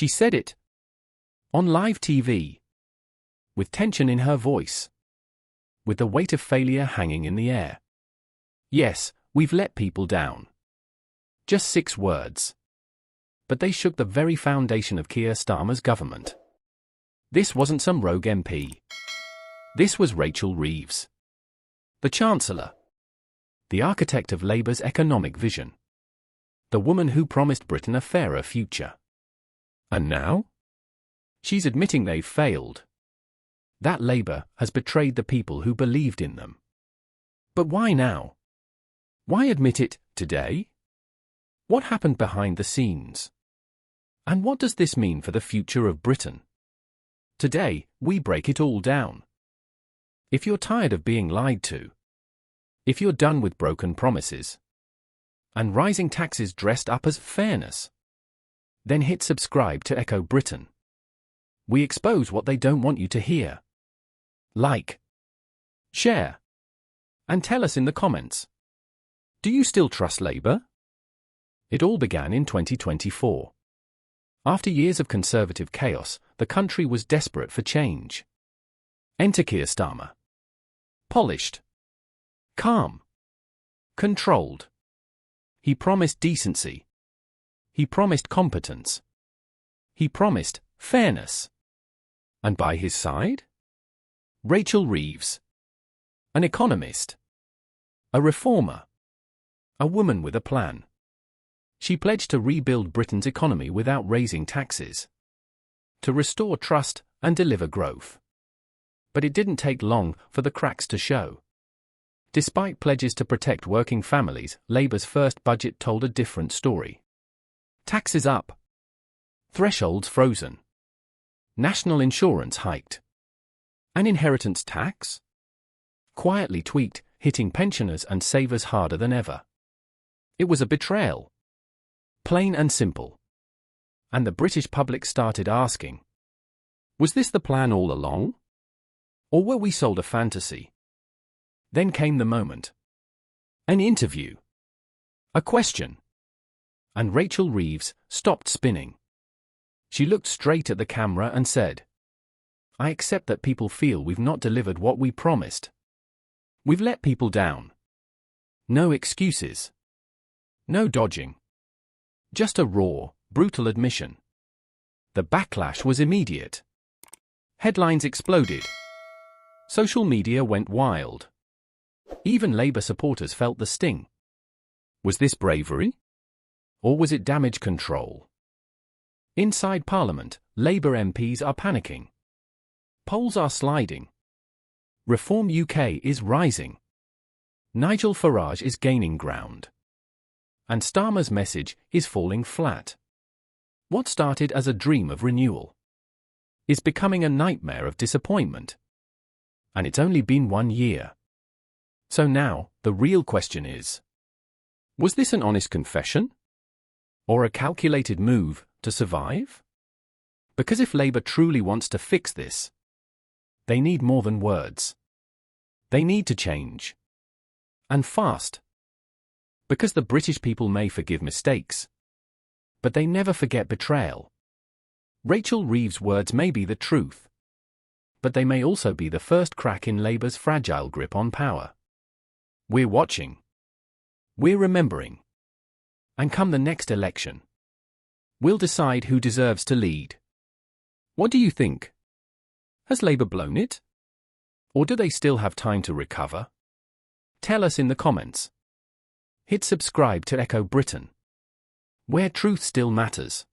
She said it on live TV, with tension in her voice, with the weight of failure hanging in the air. Yes, we've let people down. Just 6 words. But they shook the very foundation of Keir Starmer's government. This wasn't some rogue MP. This was Rachel Reeves, the Chancellor, the architect of Labour's economic vision, the woman who promised Britain a fairer future. And now? She's admitting they've failed. That Labour has betrayed the people who believed in them. But why now? Why admit it today? What happened behind the scenes? And what does this mean for the future of Britain? Today, we break it all down. If you're tired of being lied to, if you're done with broken promises, and rising taxes dressed up as fairness, then hit subscribe to Echo Britain. We expose what they don't want you to hear. Like, share, and tell us in the comments. Do you still trust Labour? It all began in 2024. After years of Conservative chaos, the country was desperate for change. Enter Keir Starmer. Polished, calm, controlled. He promised decency. He promised competence. He promised fairness. And by his side? Rachel Reeves, an economist, a reformer, a woman with a plan. She pledged to rebuild Britain's economy without raising taxes, to restore trust and deliver growth. But it didn't take long for the cracks to show. Despite pledges to protect working families, Labour's first budget told a different story. Taxes up, thresholds frozen, national insurance hiked. An inheritance tax? Quietly tweaked, hitting pensioners and savers harder than ever. It was a betrayal. Plain and simple. And the British public started asking, was this the plan all along? Or were we sold a fantasy? Then came the moment. An interview. A question. And Rachel Reeves stopped spinning. She looked straight at the camera and said, I accept that people feel we've not delivered what we promised. We've let people down. No excuses. No dodging. Just a raw, brutal admission. The backlash was immediate. Headlines exploded. Social media went wild. Even Labour supporters felt the sting. Was this bravery? Or was it damage control? Inside Parliament, Labour MPs are panicking. Polls are sliding. Reform UK is rising. Nigel Farage is gaining ground. And Starmer's message is falling flat. What started as a dream of renewal is becoming a nightmare of disappointment. And it's only been 1 year. So now, the real question is, was this an honest confession? Or a calculated move to survive? Because if Labour truly wants to fix this, they need more than words. They need to change. And fast. Because the British people may forgive mistakes, but they never forget betrayal. Rachel Reeves' words may be the truth, but they may also be the first crack in Labour's fragile grip on power. We're watching. We're remembering. And come the next election, we'll decide who deserves to lead. What do you think? Has Labour blown it? Or do they still have time to recover? Tell us in the comments. Hit subscribe to Echo Britain, where truth still matters.